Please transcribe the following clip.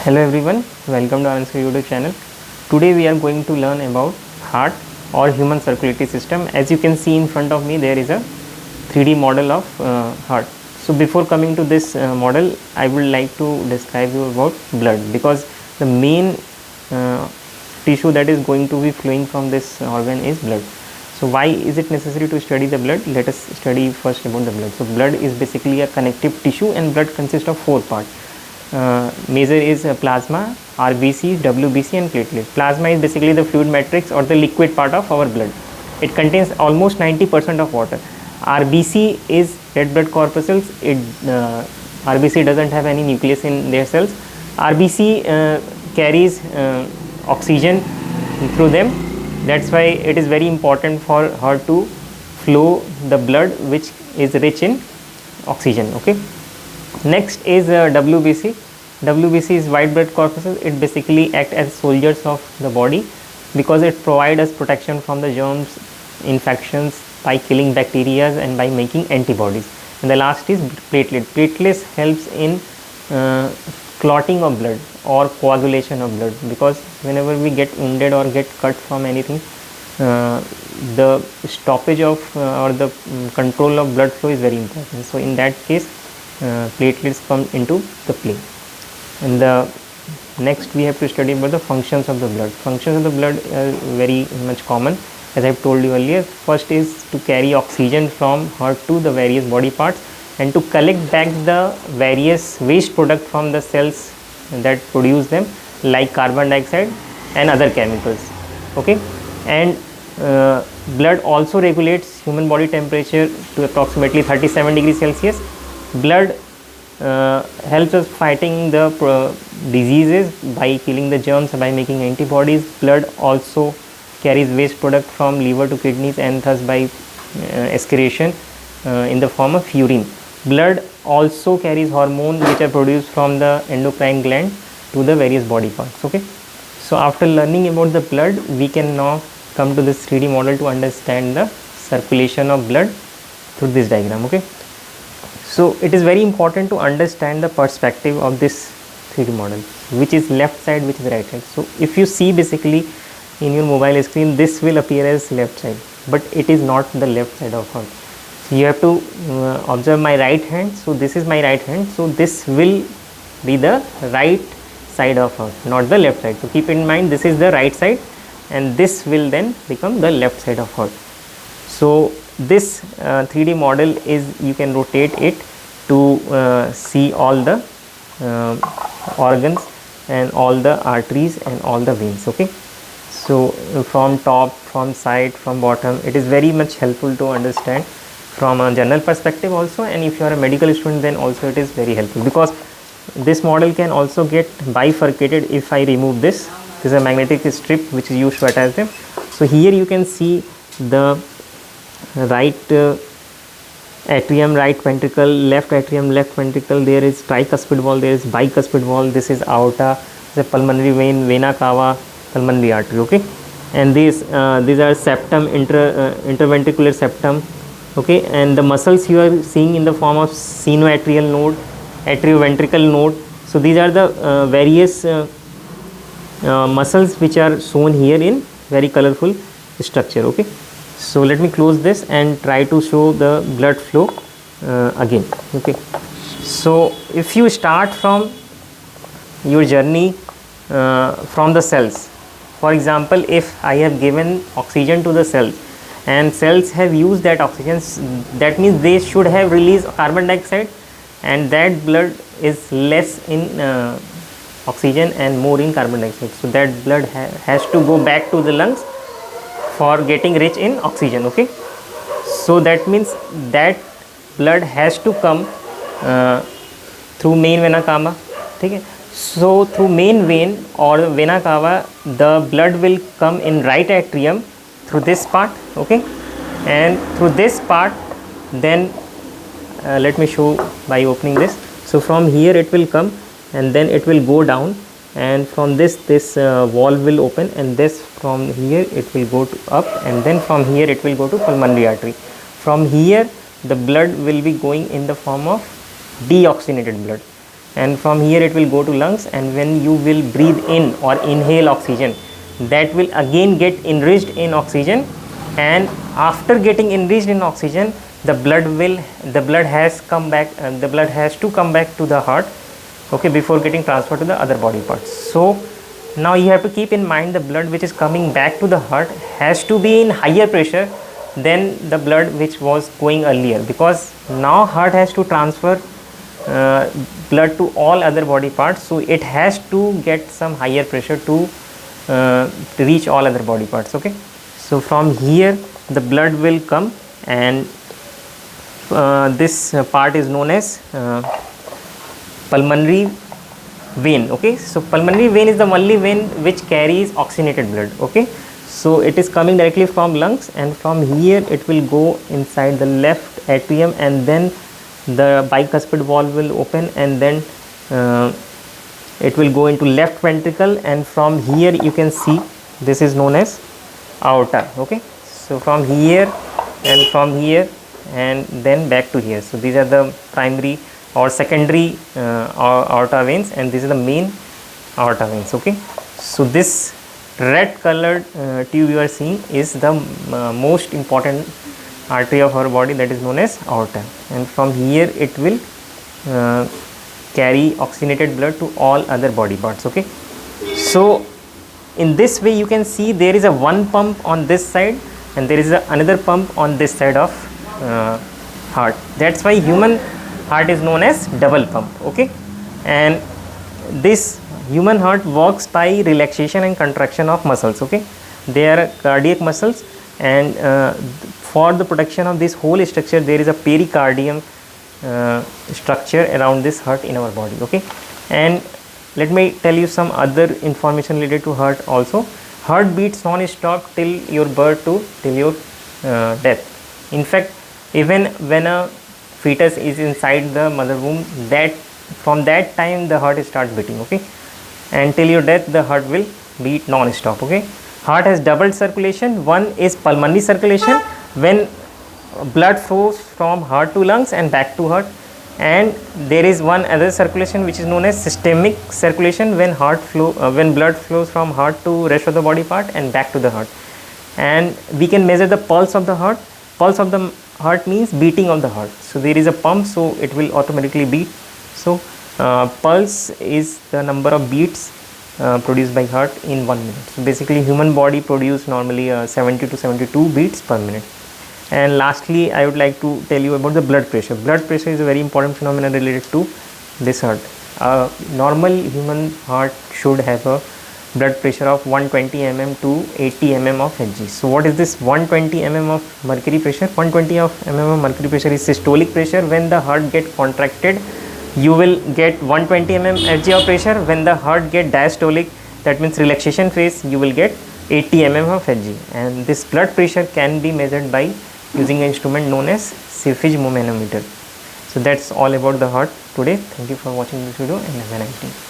Hello everyone, welcome to Answer YouTube channel. Today we are going to learn about heart or human circulatory system. As you can see in front of me, there is a 3D model of heart. So before coming to this model, I would like to describe you about blood, because the main tissue that is going to be flowing from this organ is blood. So why is it necessary to study the blood? Let us study first about the blood. So blood is basically a connective tissue, and blood consists of 4 parts. Major is plasma, RBC, WBC and platelet. Plasma is basically the fluid matrix or the liquid part of our blood. It contains almost 90% of water. RBC is red blood corpuscles. RBC doesn't have any nucleus in their cells. RBC carries oxygen through them. That's why it is very important for her to flow the blood which is rich in oxygen. Okay. Next is WBC. WBC is white blood corpuscles. It basically act as soldiers of the body because it provides us protection from the germs, infections by killing bacteria and by making antibodies. And the last is platelet. Platelets helps in clotting of blood or coagulation of blood, because whenever we get wounded or get cut from anything, the stoppage of or the control of blood flow is very important. So in that case, platelets come into the play. And the next we have to study about the functions of the blood. Functions of the blood are very much common, as I have told you earlier. First is to carry oxygen from heart to the various body parts and to collect back the various waste product from the cells that produce them, like carbon dioxide and other chemicals. Okay. And blood also regulates human body temperature to approximately 37 degrees Celsius. Blood helps us fighting the diseases by killing the germs, by making antibodies. Blood also carries waste product from liver to kidneys and thus by excretion in the form of urine. Blood also carries hormones which are produced from the endocrine gland to the various body parts. Okay. So after learning about the blood, we can now come to this 3D model to understand the circulation of blood through this diagram. Okay. So it is very important to understand the perspective of this 3D model, which is left side, which is right side. So if you see basically in your mobile screen, this will appear as left side, but it is not the left side of heart. So you have to observe my right hand. So this is my right hand. So this will be the right side of heart, not the left side. So keep in mind, this is the right side and this will then become the left side of heart. So this 3D model is, you can rotate it to see all the organs and all the arteries and all the veins. Okay. So from top, from side, from bottom, it is very much helpful to understand from a general perspective also, and if you are a medical student, then also it is very helpful, because this model can also get bifurcated if I remove this. This is a magnetic strip which is used to attach them. So here you can see the right atrium, right ventricle, left atrium, left ventricle. There is tricuspid wall, there is bicuspid wall. This is aorta, the pulmonary vein, vena cava, pulmonary artery. Okay. And these are septum, interventricular septum. Okay. And the muscles you are seeing in the form of sinoatrial node, atrioventrical node. So these are the various muscles which are shown here in very colorful structure. Okay. So let me close this and try to show the blood flow again. Okay. So if you start from your journey from the cells, for example, if I have given oxygen to the cells and cells have used that oxygen, that means they should have released carbon dioxide, and that blood is less in oxygen and more in carbon dioxide. So that blood has to go back to the lungs for getting rich in oxygen. Okay. So that means that blood has to come through main vena cava. Okay. So through main vein or vena cava, the blood will come in right atrium through this part. Okay. And through this part, then let me show by opening this. So from here it will come and then it will go down, and from this valve will open, and this from here it will go to up, and then from here it will go to pulmonary artery. From here the blood will be going in the form of deoxygenated blood. and from here it will go to lungs, and when you will breathe in or inhale oxygen, that will again get enriched in oxygen, and after getting enriched in oxygen, the blood has to come back to the heart, okay, before getting transferred to the other body parts. So now you have to keep in mind the blood which is coming back to the heart has to be in higher pressure than the blood which was going earlier, because now heart has to transfer blood to all other body parts, so it has to get some higher pressure to reach all other body parts. Okay, so from here the blood will come, and this part is known as pulmonary vein. Okay, so pulmonary vein is the only vein which carries oxygenated blood. Okay, so it is coming directly from lungs, and from here it will go inside the left atrium, and then the bicuspid valve will open, and then it will go into left ventricle, and from here you can see this is known as aorta. Okay, so from here and from here and then back to here, so these are the primary or secondary aorta veins, and this is the main aorta veins. Okay, so this red colored tube you are seeing is the most important artery of our body, that is known as aorta, and from here it will carry oxygenated blood to all other body parts. Okay, so in this way you can see there is a one pump on this side, and there is another pump on this side of heart. That's why human heart is known as double pump. Okay, and this human heart works by relaxation and contraction of muscles. Okay, they are cardiac muscles, and for the protection of this whole structure there is a pericardium structure around this heart in our body. Okay, and let me tell you some other information related to heart also. Heart beats non-stop till your birth to till your death. In fact, even when a fetus is inside the mother womb, that from that time the heart starts beating. Okay, and till your death the heart will beat non-stop. Okay, heart has double circulation. One is pulmonary circulation, when blood flows from heart to lungs and back to heart, and there is one other circulation which is known as systemic circulation, when when blood flows from heart to rest of the body part and back to the heart. And we can measure the pulse of the heart. Pulse of the heart means beating of the heart, so there is a pump, so it will automatically beat. So pulse is the number of beats produced by heart in 1 minute. So basically human body produce normally 70 to 72 beats per minute. And lastly, I would like to tell you about the blood pressure. Blood pressure is a very important phenomenon related to this heart. Normal human heart should have a blood pressure of 120 mm to 80 mm of Hg. So what is this 120 mm of mercury pressure? 120 mm of mercury pressure is systolic pressure. When the heart get contracted, you will get 120 mm Hg of pressure. When the heart get diastolic, that means relaxation phase, you will get 80 mm of Hg. And this blood pressure can be measured by using an instrument known as Cephage manometer. So that's all about the heart today. Thank you for watching this video, and have a nice day.